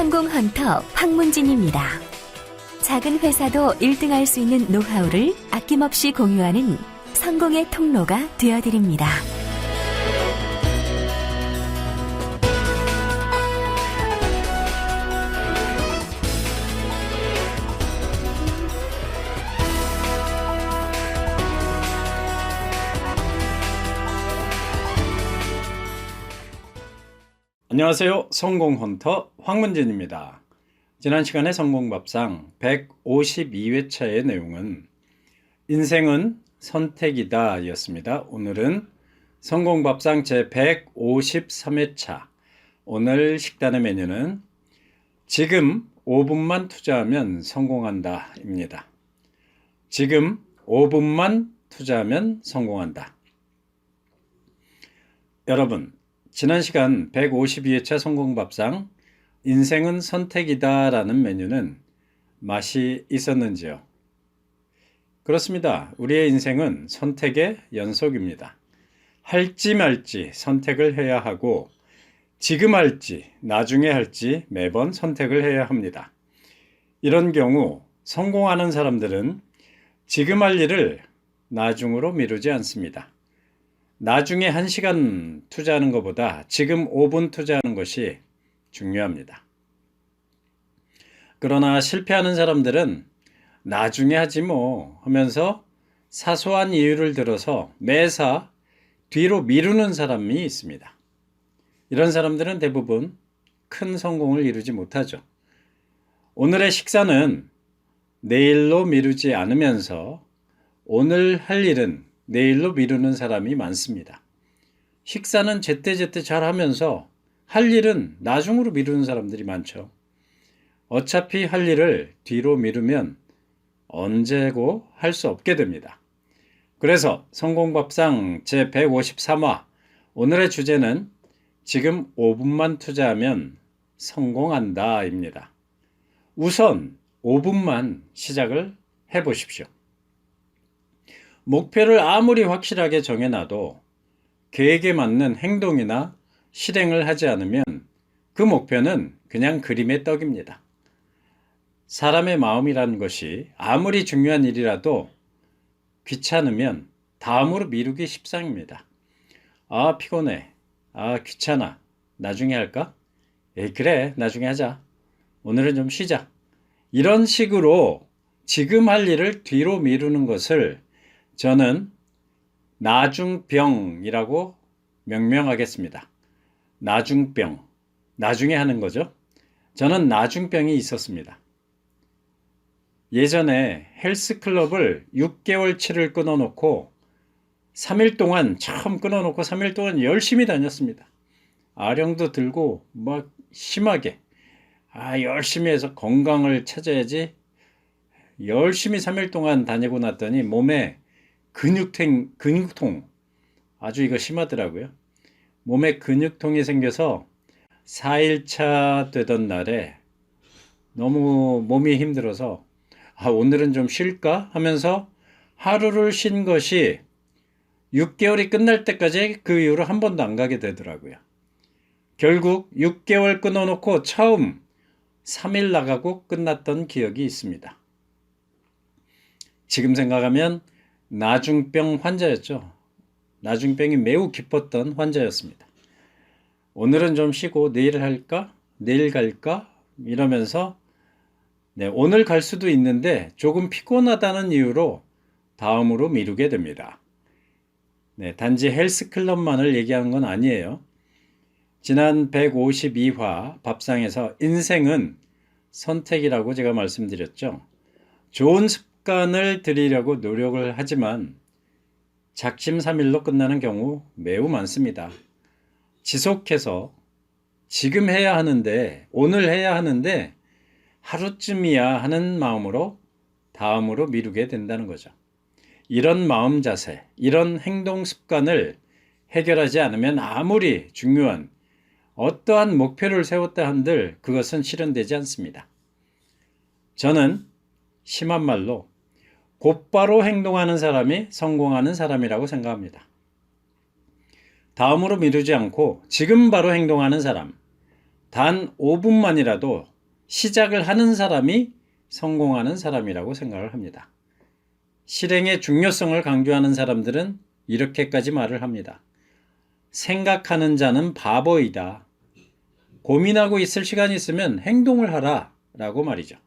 성공 헌터 황문진입니다. 작은 회사도 1등할 수 있는 노하우를 아낌없이 공유하는 성공의 통로가 되어드립니다. 안녕하세요. 성공헌터 황문진입니다. 지난 시간에 성공밥상 152회차의 내용은 인생은 선택이다 였습니다. 오늘은 성공밥상 제 153회차 오늘 식단의 메뉴는 지금 5분만 투자하면 성공한다 입니다. 지금 5분만 투자하면 성공한다. 여러분, 지난 시간 152회차 성공밥상 인생은 선택이다 라는 메뉴는 맛이 있었는지요? 그렇습니다. 우리의 인생은 선택의 연속입니다. 할지 말지 선택을 해야 하고 지금 할지 나중에 할지 매번 선택을 해야 합니다. 이런 경우 성공하는 사람들은 지금 할 일을 나중으로 미루지 않습니다. 나중에 1시간 투자하는 것보다 지금 5분 투자하는 것이 중요합니다. 그러나 실패하는 사람들은 나중에 하지 뭐 하면서 사소한 이유를 들어서 매사 뒤로 미루는 사람이 있습니다. 이런 사람들은 대부분 큰 성공을 이루지 못하죠. 오늘의 식사는 내일로 미루지 않으면서 오늘 할 일은 내일로 미루는 사람이 많습니다. 식사는 제때제때 잘 하면서 할 일은 나중으로 미루는 사람들이 많죠. 어차피 할 일을 뒤로 미루면 언제고 할 수 없게 됩니다. 그래서 성공밥상 제 153화 오늘의 주제는 지금 5분만 투자하면 성공한다 입니다. 우선 5분만 시작을 해보십시오. 목표를 아무리 확실하게 정해놔도 계획에 맞는 행동이나 실행을 하지 않으면 그 목표는 그냥 그림의 떡입니다. 사람의 마음이라는 것이 아무리 중요한 일이라도 귀찮으면 다음으로 미루기 십상입니다. 아, 피곤해. 아, 귀찮아. 나중에 할까? 에이, 그래. 나중에 하자. 오늘은 좀 쉬자. 이런 식으로 지금 할 일을 뒤로 미루는 것을 저는 나중병이라고 명명하겠습니다. 나중병, 나중에 하는 거죠. 저는 나중병이 있었습니다. 예전에 헬스클럽을 6개월치를 끊어놓고 3일 동안 처음 끊어놓고 3일 동안 열심히 다녔습니다. 아령도 들고 막 심하게 열심히 해서 건강을 찾아야지 열심히 3일 동안 다니고 났더니 몸에 근육통 아주 이거 심하더라고요. 몸에 근육통이 생겨서 4일차 되던 날에 너무 몸이 힘들어서 오늘은 좀 쉴까 하면서 하루를 쉰 것이 6개월이 끝날 때까지 그 이후로 한 번도 안 가게 되더라고요. 결국 6개월 끊어놓고 처음 3일 나가고 끝났던 기억이 있습니다. 지금 생각하면 나중병 환자였죠. 나중병이 매우 기뻤던 환자였습니다. 오늘은 좀 쉬고 내일 할까? 내일 갈까? 이러면서 오늘 갈 수도 있는데 조금 피곤하다는 이유로 다음으로 미루게 됩니다. 단지 헬스클럽만을 얘기하는 건 아니에요. 지난 152화 밥상에서 인생은 선택이라고 제가 말씀드렸죠. 좋은 습관을 들이려고 노력을 하지만 작심삼일로 끝나는 경우 매우 많습니다. 지속해서 지금 해야 하는데 오늘 해야 하는데 하루쯤이야 하는 마음으로 다음으로 미루게 된다는 거죠. 이런 마음 자세, 이런 행동 습관을 해결하지 않으면 아무리 중요한 어떠한 목표를 세웠다 한들 그것은 실현되지 않습니다. 저는 심한 말로 곧바로 행동하는 사람이 성공하는 사람이라고 생각합니다. 다음으로 미루지 않고 지금 바로 행동하는 사람, 단 5분만이라도 시작을 하는 사람이 성공하는 사람이라고 생각을 합니다. 실행의 중요성을 강조하는 사람들은 이렇게까지 말을 합니다. 생각하는 자는 바보이다. 고민하고 있을 시간이 있으면 행동을 하라 라고 말이죠.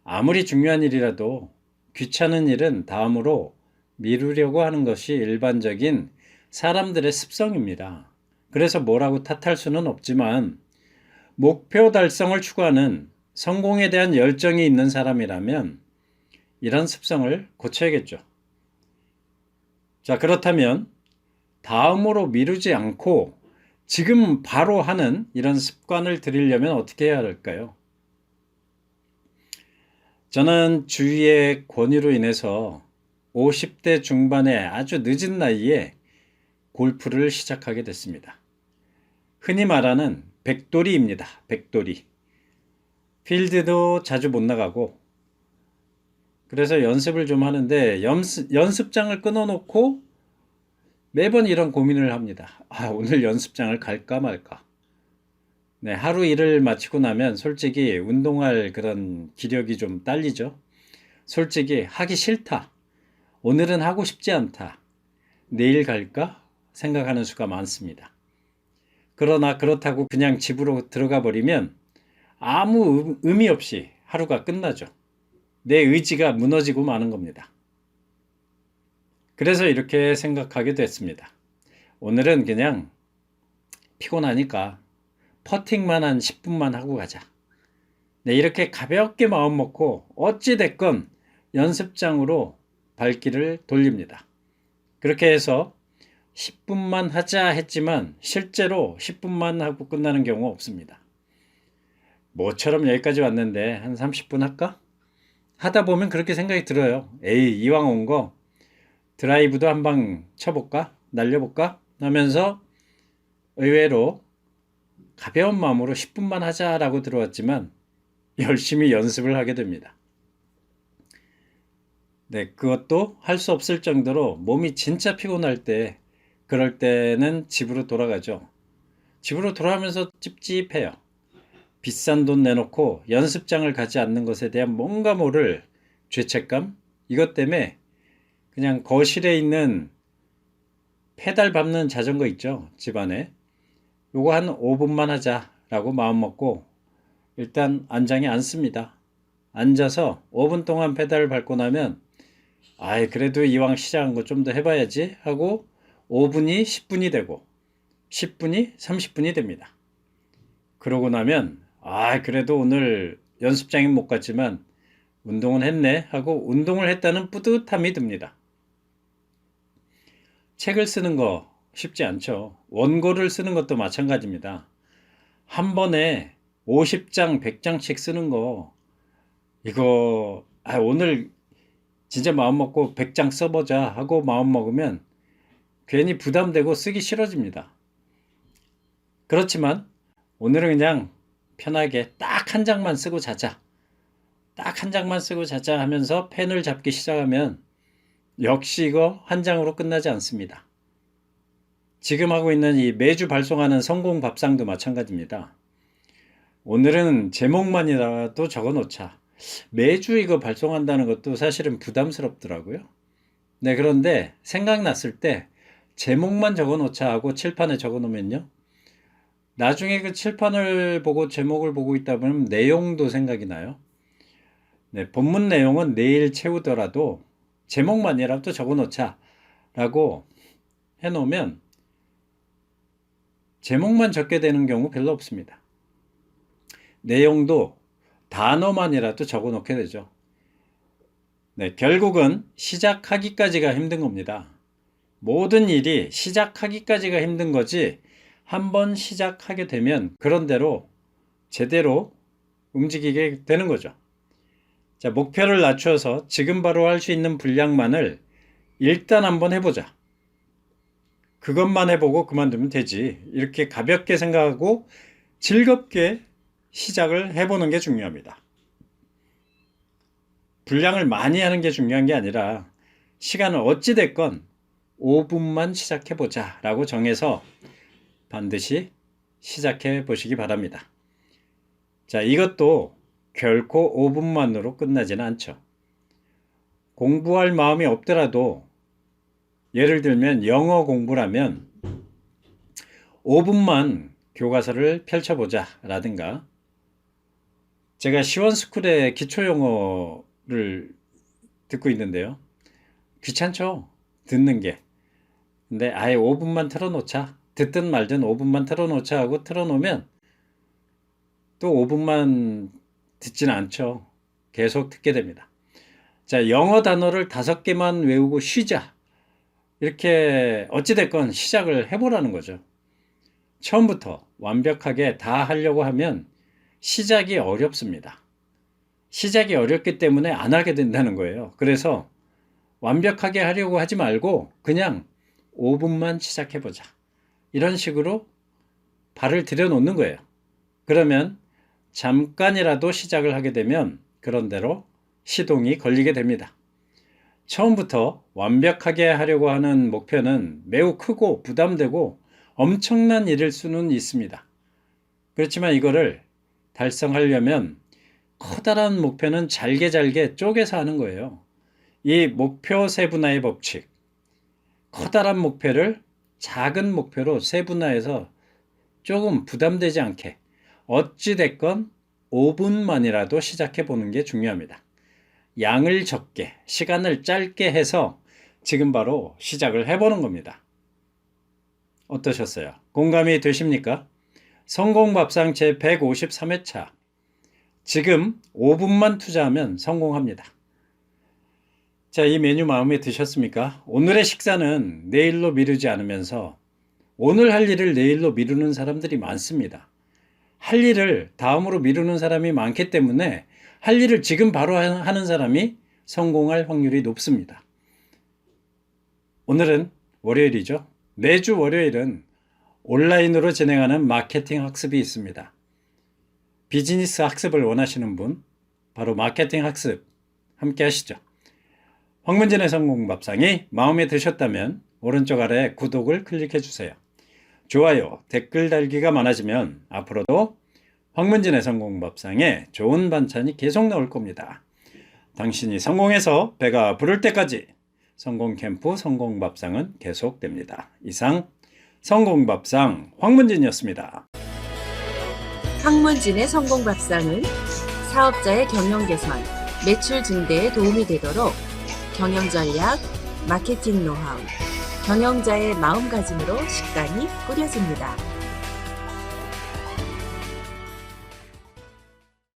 아무리 중요한 일이라도 귀찮은 일은 다음으로 미루려고 하는 것이 일반적인 사람들의 습성입니다. 그래서 뭐라고 탓할 수는 없지만 목표 달성을 추구하는 성공에 대한 열정이 있는 사람이라면 이런 습성을 고쳐야겠죠. 자, 그렇다면 다음으로 미루지 않고 지금 바로 하는 이런 습관을 들이려면 어떻게 해야 할까요? 저는 주위의 권유로 인해서 50대 중반에 아주 늦은 나이에 골프를 시작하게 됐습니다. 흔히 말하는 백돌이입니다. 백돌이. 필드도 자주 못 나가고 그래서 연습을 좀 하는데 연습장을 끊어놓고 매번 이런 고민을 합니다. 오늘 연습장을 갈까 말까. 네, 하루 일을 마치고 나면 솔직히 운동할 그런 기력이 좀 딸리죠. 솔직히 하기 싫다. 오늘은 하고 싶지 않다. 내일 갈까? 생각하는 수가 많습니다. 그러나 그렇다고 그냥 집으로 들어가 버리면 아무 의미 없이 하루가 끝나죠. 내 의지가 무너지고 마는 겁니다. 그래서 이렇게 생각하게 됐습니다. 오늘은 그냥 피곤하니까 퍼팅만 한 10분만 하고 가자. 네, 이렇게 가볍게 마음 먹고 어찌됐건 연습장으로 발길을 돌립니다. 그렇게 해서 10분만 하자 했지만 실제로 10분만 하고 끝나는 경우 없습니다. 모처럼 여기까지 왔는데 한 30분 할까? 하다 보면 그렇게 생각이 들어요. 에이, 이왕 온 거 드라이브도 한 방 쳐볼까? 날려볼까? 하면서 의외로 가벼운 마음으로 10분만 하자라고 들어왔지만 열심히 연습을 하게 됩니다. 네, 그것도 할 수 없을 정도로 몸이 진짜 피곤할 때, 그럴 때는 집으로 돌아가죠. 집으로 돌아가면서 찝찝해요. 비싼 돈 내놓고 연습장을 가지 않는 것에 대한 뭔가 모를 죄책감? 이것 때문에 그냥 거실에 있는 페달 밟는 자전거 있죠, 집안에. 요거 한 5분만 하자라고 마음 먹고 일단 안장에 앉습니다. 앉아서 5분 동안 페달을 밟고 나면 그래도 이왕 시작한 거 좀 더 해봐야지 하고 5분이 10분이 되고 10분이 30분이 됩니다. 그러고 나면 그래도 오늘 연습장에 못 갔지만 운동은 했네 하고 운동을 했다는 뿌듯함이 듭니다. 책을 쓰는 거 쉽지 않죠. 원고를 쓰는 것도 마찬가지입니다. 한 번에 50장, 100장씩 쓰는 거 이거 오늘 진짜 마음 먹고 100장 써보자 하고 마음 먹으면 괜히 부담되고 쓰기 싫어집니다. 그렇지만 오늘은 그냥 편하게 딱 한 장만 쓰고 자자. 딱 한 장만 쓰고 자자 하면서 펜을 잡기 시작하면 역시 이거 한 장으로 끝나지 않습니다. 지금 하고 있는 이 매주 발송하는 성공 밥상도 마찬가지입니다. 오늘은 제목만이라도 적어 놓자. 매주 이거 발송한다는 것도 사실은 부담스럽더라고요. 네, 그런데 생각났을 때 제목만 적어 놓자 하고 칠판에 적어 놓으면요. 나중에 그 칠판을 보고 제목을 보고 있다 보면 내용도 생각이 나요. 네, 본문 내용은 내일 채우더라도 제목만이라도 적어 놓자 라고 해 놓으면 제목만 적게 되는 경우 별로 없습니다. 내용도 단어만이라도 적어 놓게 되죠. 네, 결국은 시작하기까지가 힘든 겁니다. 모든 일이 시작하기까지가 힘든 거지 한번 시작하게 되면 그런 대로 제대로 움직이게 되는 거죠. 자, 목표를 낮춰서 지금 바로 할 수 있는 분량만을 일단 한번 해보자. 그것만 해보고 그만두면 되지. 이렇게 가볍게 생각하고 즐겁게 시작을 해보는 게 중요합니다. 분량을 많이 하는 게 중요한 게 아니라 시간을 어찌됐건 5분만 시작해보자 라고 정해서 반드시 시작해 보시기 바랍니다. 자, 이것도 결코 5분만으로 끝나지는 않죠. 공부할 마음이 없더라도 예를 들면 영어 공부라면 5분만 교과서를 펼쳐보자 라든가, 제가 시원스쿨의 기초영어를 듣고 있는데요. 귀찮죠? 듣는 게. 근데 아예 5분만 틀어놓자. 듣든 말든 5분만 틀어놓자 하고 틀어놓으면 또 5분만 듣지는 않죠. 계속 듣게 됩니다. 자, 영어 단어를 5개만 외우고 쉬자. 이렇게 어찌됐건 시작을 해보라는 거죠. 처음부터 완벽하게 다 하려고 하면 시작이 어렵습니다. 시작이 어렵기 때문에 안 하게 된다는 거예요. 그래서 완벽하게 하려고 하지 말고 그냥 5분만 시작해보자. 이런 식으로 발을 들여놓는 거예요. 그러면 잠깐이라도 시작을 하게 되면 그런대로 시동이 걸리게 됩니다. 처음부터 완벽하게 하려고 하는 목표는 매우 크고 부담되고 엄청난 일일 수는 있습니다. 그렇지만 이거를 달성하려면 커다란 목표는 잘게 쪼개서 하는 거예요. 이 목표 세분화의 법칙. 커다란 목표를 작은 목표로 세분화해서 조금 부담되지 않게 어찌됐건 5분만이라도 시작해 보는 게 중요합니다. 양을 적게, 시간을 짧게 해서 지금 바로 시작을 해보는 겁니다. 어떠셨어요? 공감이 되십니까? 성공밥상 제153회차. 지금 5분만 투자하면 성공합니다. 자, 이 메뉴 마음에 드셨습니까? 오늘의 식사는 내일로 미루지 않으면서 오늘 할 일을 내일로 미루는 사람들이 많습니다. 할 일을 다음으로 미루는 사람이 많기 때문에 할 일을 지금 바로 하는 사람이 성공할 확률이 높습니다. 오늘은 월요일이죠. 매주 월요일은 온라인으로 진행하는 마케팅 학습이 있습니다. 비즈니스 학습을 원하시는 분, 바로 마케팅 학습 함께 하시죠. 황문진의 성공밥상이 마음에 드셨다면 오른쪽 아래 구독을 클릭해 주세요. 좋아요, 댓글 달기가 많아지면 앞으로도 황문진의 성공밥상에 좋은 반찬이 계속 나올 겁니다. 당신이 성공해서 배가 부를 때까지 성공캠프 성공밥상은 계속됩니다. 이상 성공밥상 황문진이었습니다. 황문진의 성공밥상은 사업자의 경영 개선, 매출 증대에 도움이 되도록 경영 전략, 마케팅 노하우, 경영자의 마음가짐으로 식단이 꾸려집니다.